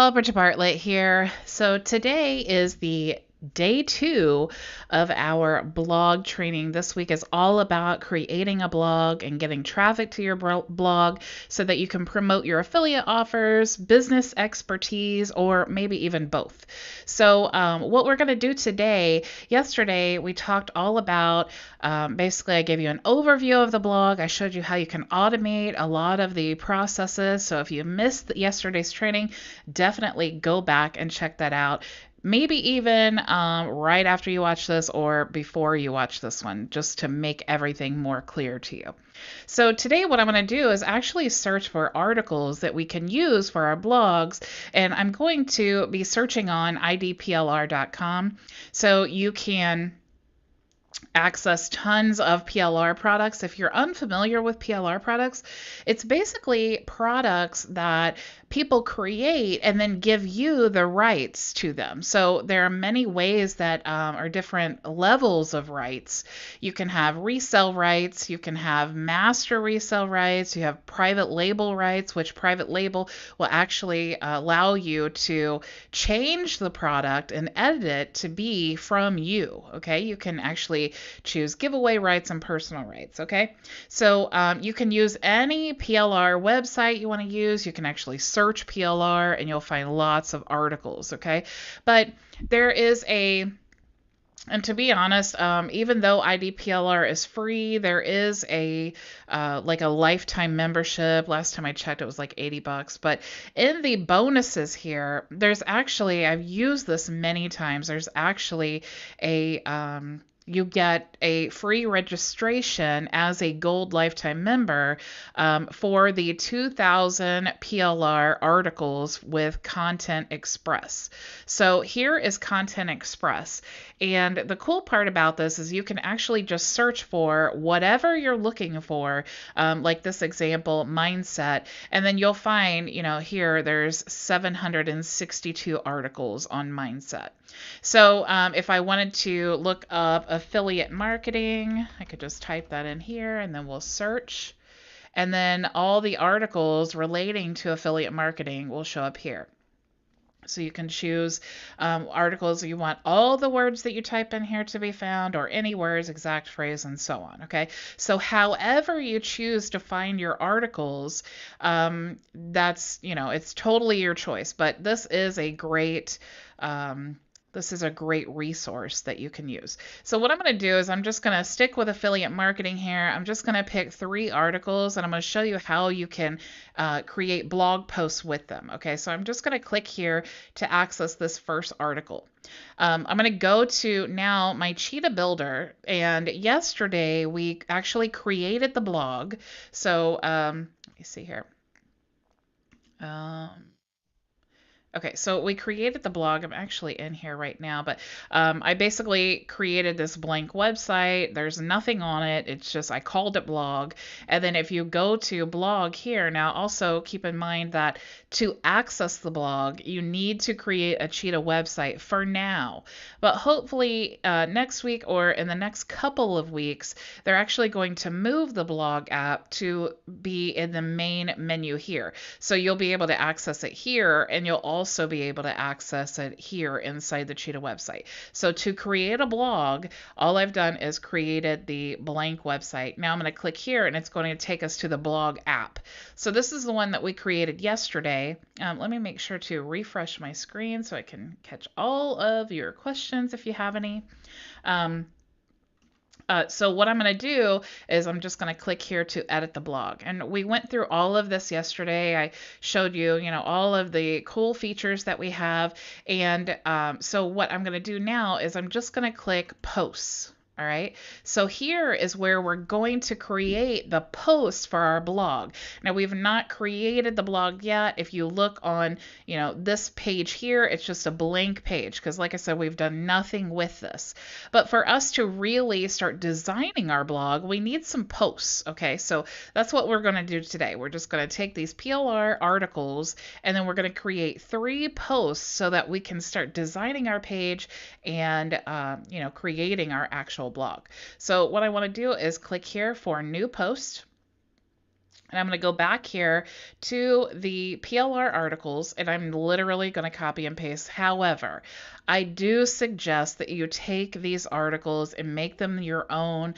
y'all, Bridget Bartlett here. So today is the day 2 of our blog training. This week is all about creating a blog and getting traffic to your blog so that you can promote your affiliate offers, business expertise, or maybe even both. So what we're going to do today, yesterday we talked all about, basically I gave you an overview of the blog. I showed you how you can automate a lot of the processes. So if you missed yesterday's training, definitely go back and check that out. Maybe even right after you watch this or before you watch this one, just to make everything more clear to you. So today what I'm going to do is actually search for articles that we can use for our blogs, and I'm going to be searching on IDPLR.com, so you can access tons of PLR products. If you're unfamiliar with PLR products, it's basically products that people create and then give you the rights to them. So there are many ways that are different levels of rights. You can have resale rights, you can have master resale rights, you have private label rights, which private label will actually allow you to change the product and edit it to be from you. Okay, you can actually choose giveaway rights and personal rights. Okay, so you can use any PLR website you want to use. You can actually search PLR and you'll find lots of articles. Okay, but there is and to be honest, even though IDPLR is free, there is a like a lifetime membership. Last time I checked, it was like $80. But in the bonuses here, there's actually, I've used this many times. There's actually you get a free registration as a gold lifetime member for the 2000 PLR articles with Content Express. So here is Content Express. And the cool part about this is you can actually just search for whatever you're looking for, like this example, mindset, and then you'll find, here there's 762 articles on mindset. So if I wanted to look up affiliate marketing, I could just type that in here and then we'll search. And then all the articles relating to affiliate marketing will show up here. So you can choose articles you want all the words that you type in here to be found, or any words, exact phrase, and so on. Okay, so however you choose to find your articles, that's, it's totally your choice. But this is a great resource that you can use. So what I'm going to do is I'm just going to stick with affiliate marketing here. I'm just going to pick 3 articles and I'm going to show you how you can create blog posts with them. Okay, so I'm just going to click here to access this first article. I'm going to go to now my Cheetah Builder, and yesterday we actually created the blog. So let me see here. Okay, so we created the blog. I'm actually in here right now, but I basically created this blank website. There's nothing on it. It's just, I called it blog. And then if you go to blog here, now also keep in mind that to access the blog, you need to create a Cheetah website for now. But hopefully next week or in the next couple of weeks, they're actually going to move the blog app to be in the main menu here. So you'll be able to access it here, and you'll also be able to access it here inside the Cheetah website. So to create a blog, all I've done is created the blank website. Now I'm going to click here and it's going to take us to the blog app. So this is the one that we created yesterday. Let me make sure to refresh my screen so I can catch all of your questions if you have any. So what I'm going to do is I'm just going to click here to edit the blog. And we went through all of this yesterday. I showed you, all of the cool features that we have. And so what I'm going to do now is I'm just going to click posts. All right, so here is where we're going to create the post for our blog. Now we've not created the blog yet. If you look on, this page here, it's just a blank page because like I said, we've done nothing with this. But for us to really start designing our blog, we need some posts. Okay, so that's what we're going to do today. We're just going to take these PLR articles and then we're going to create 3 posts so that we can start designing our page and, creating our actual blog. So what I want to do is click here for new post. And I'm going to go back here to the PLR articles, and I'm literally going to copy and paste. However, I do suggest that you take these articles and make them your own,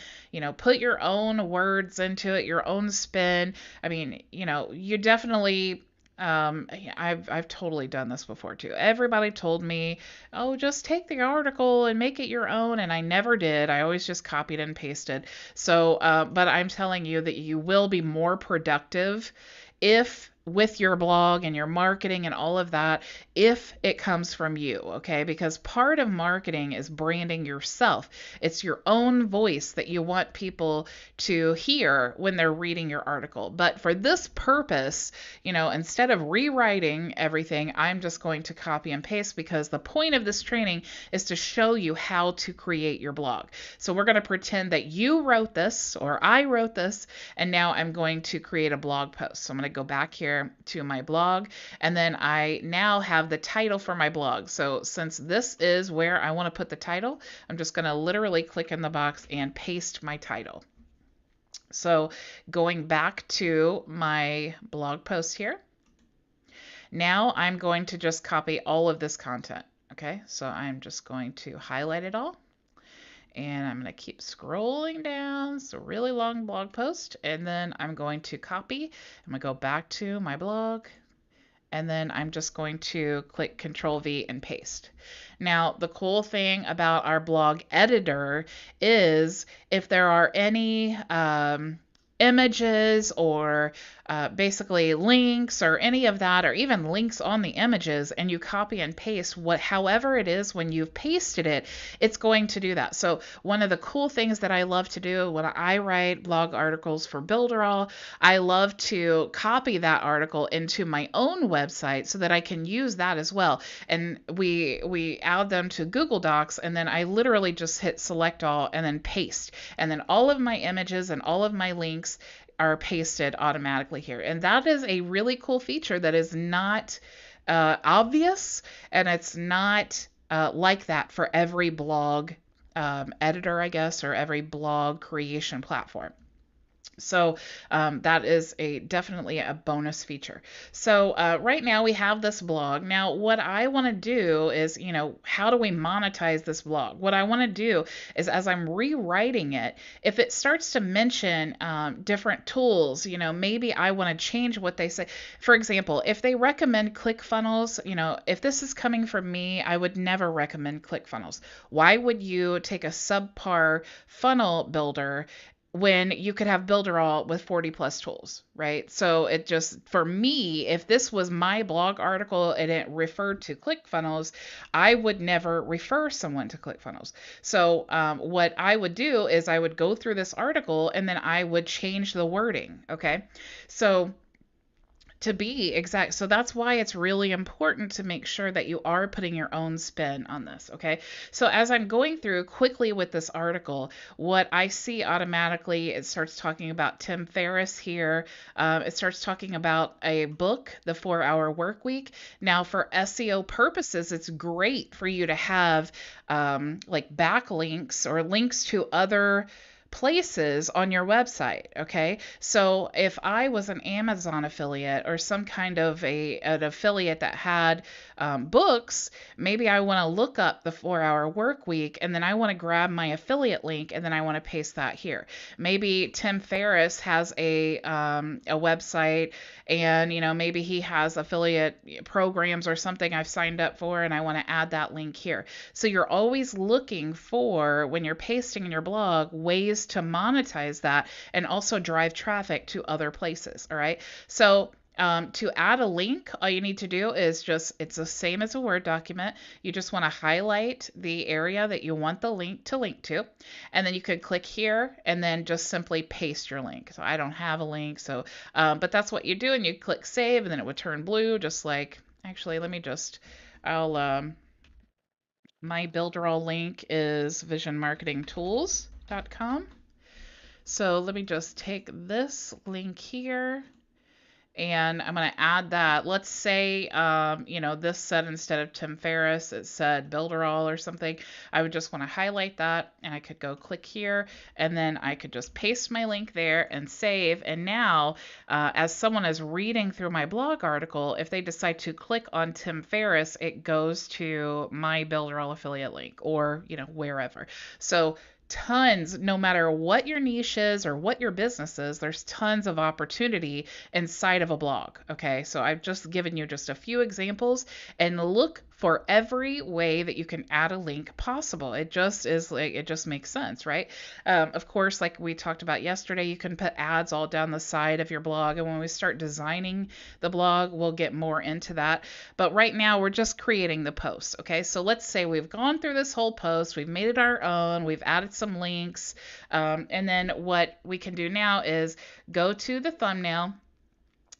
put your own words into it, your own spin. I mean, you definitely I've totally done this before too. Everybody told me, "Oh, just take the article and make it your own," and I never did. I always just copied and pasted. So, but I'm telling you that you will be more productive if with your blog and your marketing and all of that, if it comes from you, okay? Because part of marketing is branding yourself. It's your own voice that you want people to hear when they're reading your article. But for this purpose, instead of rewriting everything, I'm just going to copy and paste, because the point of this training is to show you how to create your blog. So we're going to pretend that you wrote this or I wrote this, and now I'm going to create a blog post. So I'm going to go back here to my blog, and then I now have the title for my blog. So since this is where I want to put the title, I'm just going to literally click in the box and paste my title. So going back to my blog post here, now I'm going to just copy all of this content. Okay, so I'm just going to highlight it all. And I'm going to keep scrolling down. It's a really long blog post. And then I'm going to copy. I'm going to go back to my blog. And then I'm just going to click Control V and paste. Now, the cool thing about our blog editor is if there are any images or basically links or any of that, or even links on the images, and you copy and paste however it is when you've pasted it, it's going to do that. So one of the cool things that I love to do when I write blog articles for Builderall, I love to copy that article into my own website so that I can use that as well. And we add them to Google Docs, and then I literally just hit select all and then paste. And then all of my images and all of my links are pasted automatically here. And that is a really cool feature that is not obvious, and it's not like that for every blog editor, I guess, or every blog creation platform. So that is definitely a bonus feature. So right now we have this blog. Now what I want to do is, how do we monetize this blog? What I want to do is, as I'm rewriting it, if it starts to mention different tools, maybe I want to change what they say. For example, if they recommend ClickFunnels, if this is coming from me, I would never recommend ClickFunnels. Why would you take a subpar funnel builder when you could have Builderall with 40 plus tools, right? So it just, for me, if this was my blog article and it referred to ClickFunnels, I would never refer someone to ClickFunnels. So what I would do is I would go through this article and then I would change the wording, okay? So to be exact. So that's why it's really important to make sure that you are putting your own spin on this, okay? So as I'm going through quickly with this article, what I see automatically, it starts talking about Tim Ferriss here. It starts talking about a book, The 4-Hour Workweek. Now, for SEO purposes, it's great for you to have like backlinks or links to other places on your website, okay? So if I was an Amazon affiliate or some kind of an affiliate that had books, maybe I want to look up the 4-Hour Workweek, and then I want to grab my affiliate link, and then I want to paste that here. Maybe Tim Ferriss has a website, and maybe he has affiliate programs or something I've signed up for, and I want to add that link here. So you're always looking for, when you're pasting in your blog, ways to monetize that and also drive traffic to other places. All right. So to add a link, all you need to do is it's the same as a Word document. You just want to highlight the area that you want the link to, and then you could click here and then just simply paste your link. So I don't have a link, so but that's what you do, and you click save, and then it would turn blue, just like, actually, let me just, my Builderall link is visionmarketingtools.com. So let me just take this link here, and I'm going to add that. Let's say, this said instead of Tim Ferriss, it said Builderall or something. I would just want to highlight that, and I could go click here, and then I could just paste my link there and save. And now, as someone is reading through my blog article, if they decide to click on Tim Ferriss, it goes to my Builderall affiliate link, or, wherever. So tons, no matter what your niche is or what your business is, there's tons of opportunity inside of a blog. Okay, so I've just given you just a few examples, and look for every way that you can add a link possible. It just makes sense, right? Of course, like we talked about yesterday, you can put ads all down the side of your blog, and when we start designing the blog, we'll get more into that. But right now, we're just creating the post. Okay, so let's say we've gone through this whole post, we've made it our own, we've added some links, and then what we can do now is go to the thumbnail.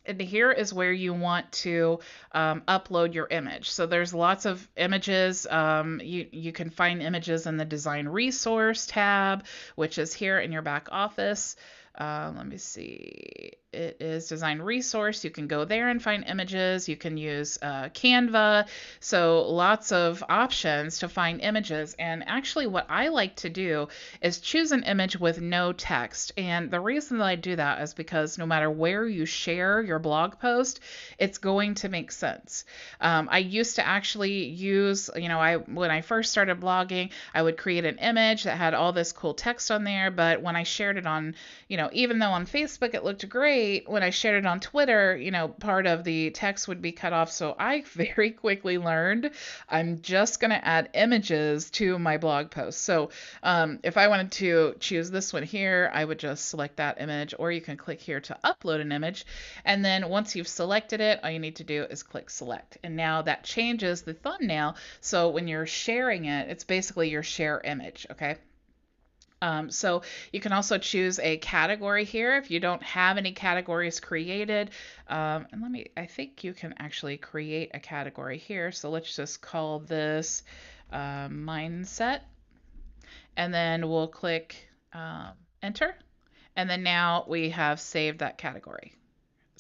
And here is where you want to upload your image. So there's lots of images. You can find images in the design resource tab, which is here in your back office. Let me see. It is design resource. You can go there and find images. You can use Canva. So lots of options to find images. And actually what I like to do is choose an image with no text. And the reason that I do that is because no matter where you share your blog post, it's going to make sense. I used to actually use, when I first started blogging, I would create an image that had all this cool text on there. But when I shared it on, even though on Facebook it looked great, when I shared it on Twitter, part of the text would be cut off. So I very quickly learned I'm just going to add images to my blog post. So if I wanted to choose this one here, I would just select that image, or you can click here to upload an image. And then once you've selected it, all you need to do is click select. And now that changes the thumbnail. So when you're sharing it, it's basically your share image. Okay. So you can also choose a category here if you don't have any categories created. And I think you can actually create a category here. So let's just call this mindset. And then we'll click enter. And then now we have saved that category.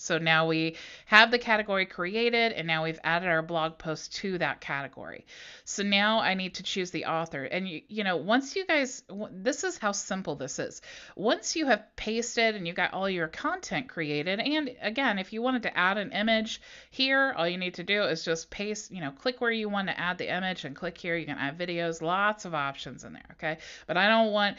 So now we have the category created, and now we've added our blog post to that category. So now I need to choose the author. And once you guys, this is how simple this is. Once you have pasted and you got all your content created, and again, if you wanted to add an image here, all you need to do is just paste, click where you want to add the image and click here. You can add videos, lots of options in there. Okay. But I don't want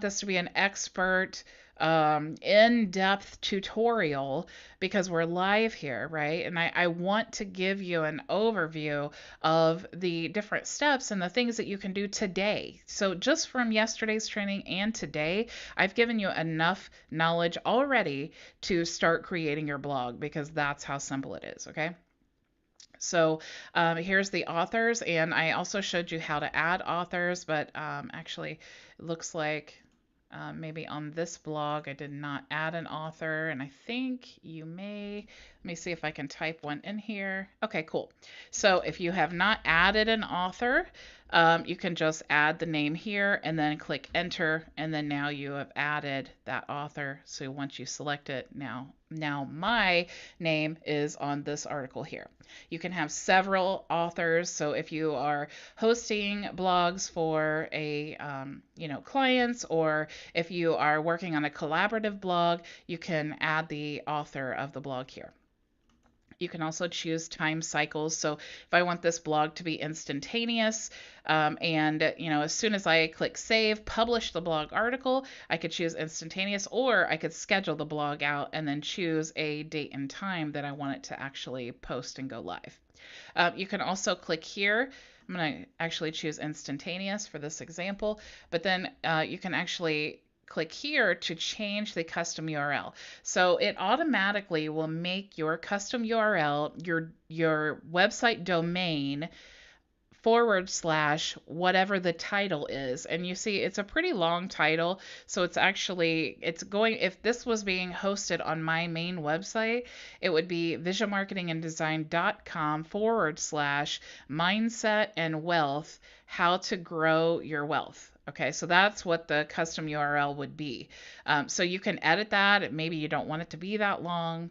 this to be an expert in-depth tutorial because we're live here, right? And I want to give you an overview of the different steps and the things that you can do today. So just from yesterday's training and today, I've given you enough knowledge already to start creating your blog, because that's how simple it is, okay? So here's the authors, and I also showed you how to add authors, but actually it looks like maybe on this blog I did not add an author, and I think you may, let me see if I can type one in here. Okay, cool. So if you have not added an author, you can just add the name here and then click enter, and then now you have added that author. So once you select it, now my name is on this article here. You can have several authors. So if you are hosting blogs for a clients, or if you are working on a collaborative blog, you can add the author of the blog here. You can also choose time cycles. So if I want this blog to be instantaneous, and as soon as I click save, publish the blog article, I could choose instantaneous, or I could schedule the blog out and then choose a date and time that I want it to actually post and go live. You can also click here. I'm going to actually choose instantaneous for this example, but then you can actually click here to change the custom URL. So it automatically will make your custom URL, your website domain / whatever the title is. And you see it's a pretty long title, so it's going, if this was being hosted on my main website, it would be visionmarketinganddesign.com / mindset and wealth, how to grow your wealth. Okay, so that's what the custom URL would be. So you can edit that. Maybe you don't want it to be that long.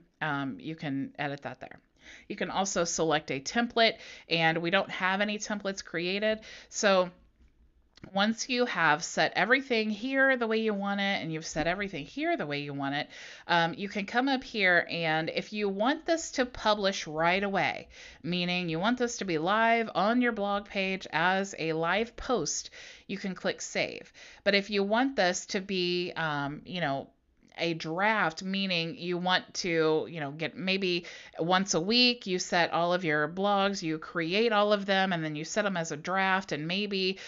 you can edit that there. You can also select a template, and we don't have any templates created. So once you have set everything here the way you want it, and you've set everything here the way you want it, you can come up here, and if you want this to publish right away, meaning you want this to be live on your blog page as a live post, you can click save. But if you want this to be, a draft, meaning you want to, get maybe once a week, you set all of your blogs, you create all of them, and then you set them as a draft, and maybe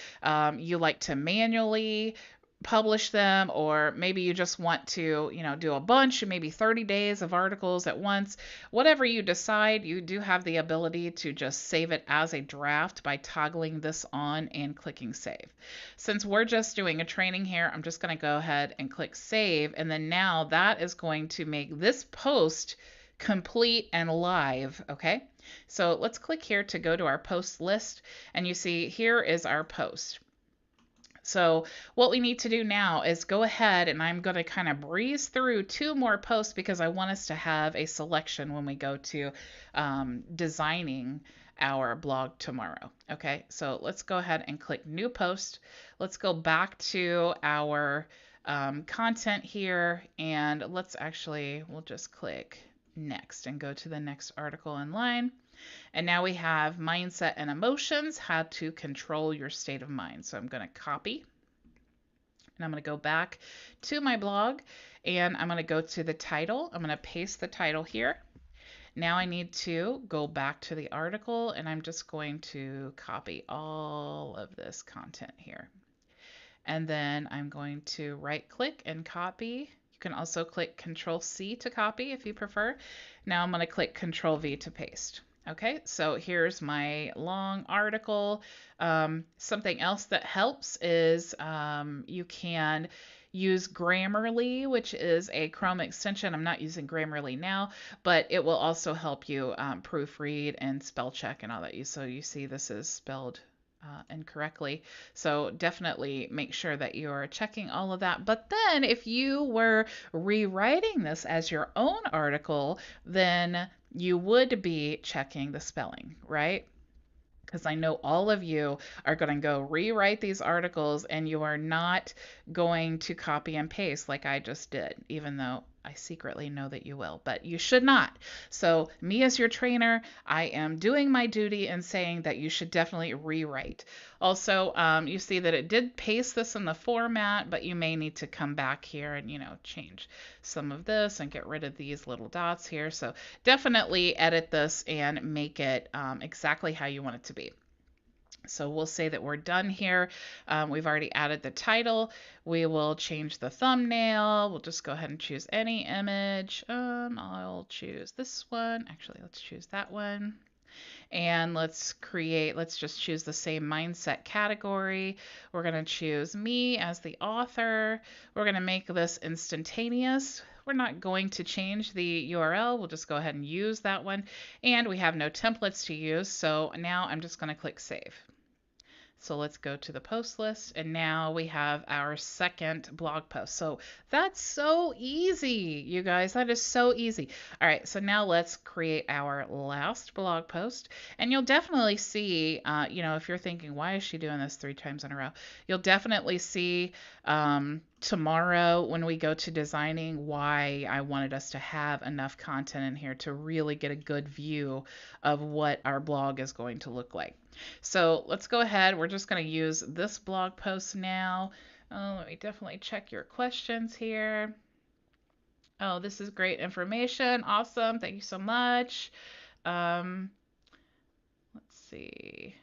you like to manually publish them, or maybe you just want to, do a bunch, maybe 30 days of articles at once. Whatever you decide, you do have the ability to just save it as a draft by toggling this on and clicking save. Since we're just doing a training here, I'm just going to go ahead and click save, and then now that is going to make this post complete and live. Okay, so let's click here to go to our post list, and you see here is our post. So what we need to do now is go ahead, and I'm going to kind of breeze through 2 more posts because I want us to have a selection when we go to designing our blog tomorrow. Okay, so let's go ahead and click new post. Let's go back to our content here, and we'll just click next and go to the next article in line. And now we have mindset and emotions, how to control your state of mind. So I'm going to copy, and I'm going to go back to my blog, and I'm going to go to the title. I'm going to paste the title here. Now I need to go back to the article, and I'm just going to copy all of this content here. And then I'm going to right click and copy. You can also click Control C to copy if you prefer. Now I'm going to click Control V to paste. Okay, so here's my long article. Something else that helps is you can use Grammarly, which is a Chrome extension. I'm not using Grammarly now, but it will also help you proofread and spell check and all that. So you see this is spelled incorrectly. So definitely make sure that you're checking all of that. But then if you were rewriting this as your own article, then you would be checking the spelling, right? Because I know all of you are going to go rewrite these articles, and you are not going to copy and paste like I just did, even though I secretly know that you will, but you should not. So me as your trainer, I am doing my duty and saying that you should definitely rewrite. Also, you see that it did paste this in the format, but you may need to come back here and, change some of this and get rid of these little dots here. So definitely edit this and make it exactly how you want it to be. So we'll say that we're done here. We've already added the title. We will change the thumbnail. We'll just go ahead and choose any image. I'll choose this one. Actually, let's choose that one. And let's just choose the same mindset category. We're going to choose me as the author. We're going to make this instantaneous. We're not going to change the URL. We'll just go ahead and use that one. And we have no templates to use, so now I'm just going to click save. So let's go to the post list, and now we have our second blog post. So that's so easy, you guys. That is so easy. All right, so now let's create our last blog post. And you'll definitely see, if you're thinking, why is she doing this 3 times in a row? You'll definitely see tomorrow when we go to designing why I wanted us to have enough content in here to really get a good view of what our blog is going to look like. So let's go ahead. We're just going to use this blog post now. Let me definitely check your questions here. Oh, this is great information. Awesome. Thank you so much. Let's see.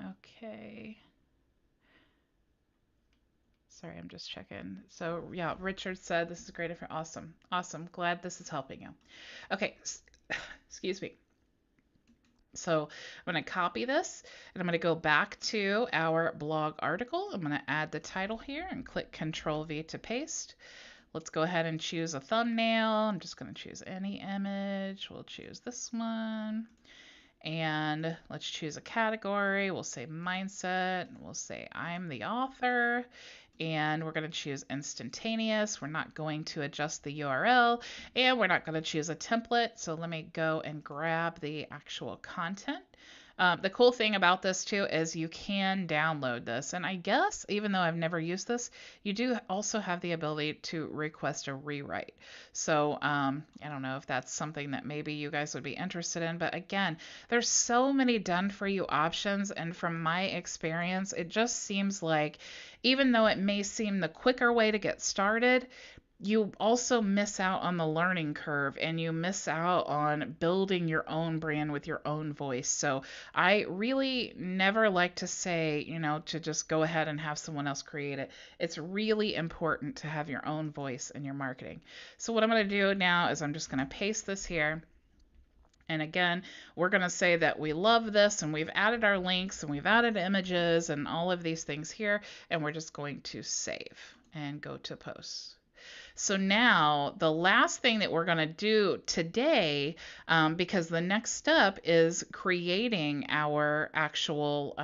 Okay. Sorry, I'm just checking. So yeah, Richard said this is great information. Awesome. Awesome. Glad this is helping you. Okay. Excuse me. So I'm going to copy this, and I'm going to go back to our blog article. I'm going to add the title here and click Control V to paste. Let's go ahead and choose a thumbnail. I'm just going to choose any image. We'll choose this one. And let's choose a category. We'll say mindset. We'll say I'm the author. and we're going to choose instantaneous. We're not going to adjust the URL, and we're not going to choose a template. So let me go and grab the actual content. The cool thing about this too is you can download this, and I guess even though I've never used this, you do also have the ability to request a rewrite. So I don't know if that's something that maybe you guys would be interested in, but again, there's so many done for you options, and from my experience, it just seems like even though it may seem the quicker way to get started, you also miss out on the learning curve, and you miss out on building your own brand with your own voice. So I really never like to say, to just go ahead and have someone else create it. It's really important to have your own voice in your marketing. So what I'm going to do now is I'm just going to paste this here. And again, we're going to say that we love this, and we've added our links, and we've added images and all of these things here, and we're just going to save and go to post. So now the last thing that we're going to do today, because the next step is creating our actual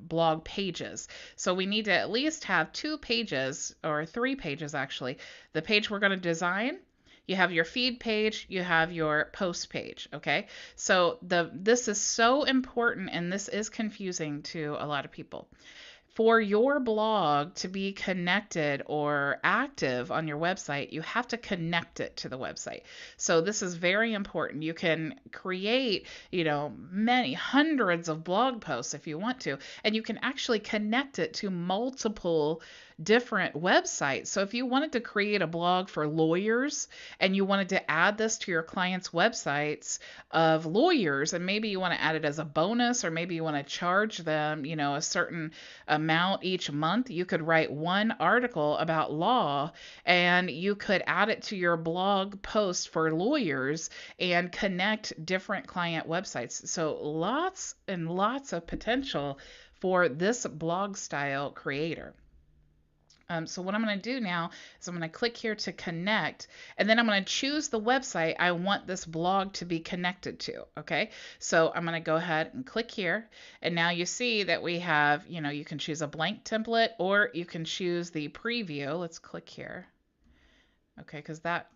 blog pages. So we need to at least have 2 pages, or 3 pages actually. The page we're going to design, you have your feed page, you have your post page, okay? So this is so important, and this is confusing to a lot of people. For your blog to be connected or active on your website, you have to connect it to the website. So this is very important. You can create, many hundreds of blog posts if you want to, and you can actually connect it to multiple different websites. So if you wanted to create a blog for lawyers and you wanted to add this to your clients' websites of lawyers, and maybe you want to add it as a bonus, or maybe you want to charge them, a certain amount each month, you could write one article about law, and you could add it to your blog post for lawyers and connect different client websites. So lots and lots of potential for this blog style creator. So what I'm going to do now is I'm going to click here to connect, and then I'm going to choose the website I want this blog to be connected to. Okay, so I'm going to go ahead and click here, and now you see that we have, you can choose a blank template, or you can choose the preview. Let's click here. Okay, because that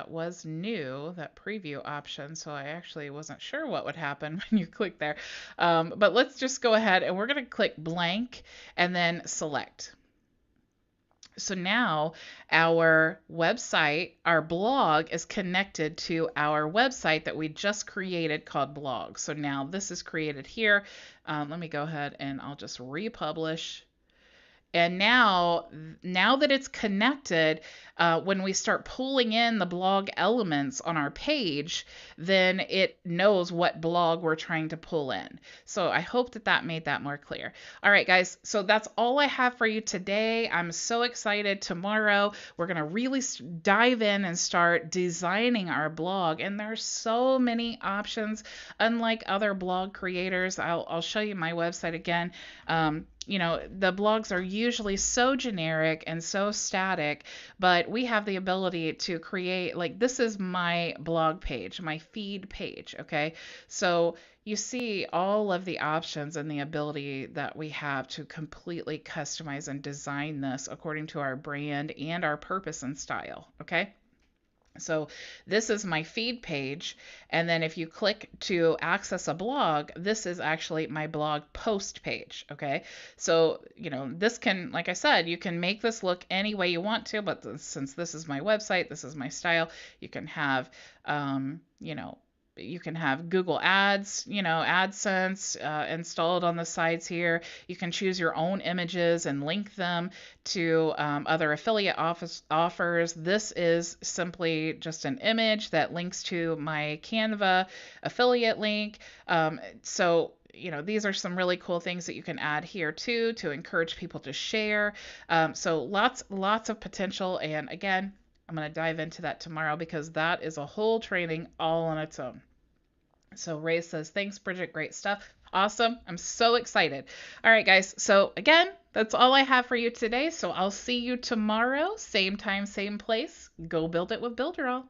was new, that preview option, so I actually wasn't sure what would happen when you click there. But let's just go ahead, and we're going to click blank and then select. So now our website, our blog, is connected to our website that we just created called blog. So now this is created here. Let me go ahead and I'll just republish. And now that it's connected, when we start pulling in the blog elements on our page, then it knows what blog we're trying to pull in. So I hope that made that more clear. All right, guys, so that's all I have for you today. I'm so excited. Tomorrow, we're going to really dive in and start designing our blog. And there's so many options. Unlike other blog creators, I'll show you my website again. The blogs are usually so generic and so static, but we have the ability to create, like, this is my blog page, my feed page, okay? So you see all of the options and the ability that we have to completely customize and design this according to our brand and our purpose and style, okay? So this is my feed page, and then if you click to access a blog, this is actually my blog post page, okay? So, this can, like I said, you can make this look any way you want to, but since this is my website, this is my style, you can have, you can have Google Ads, AdSense installed on the sides here. You can choose your own images and link them to other affiliate offers. This is simply just an image that links to my Canva affiliate link. So these are some really cool things that you can add here too to encourage people to share. So lots of potential. And again, I'm going to dive into that tomorrow because that is a whole training all on its own. So Ray says, thanks, Bridget. Great stuff. Awesome. I'm so excited. All right, guys. So again, that's all I have for you today. So I'll see you tomorrow. Same time, same place. Go build it with Builderall.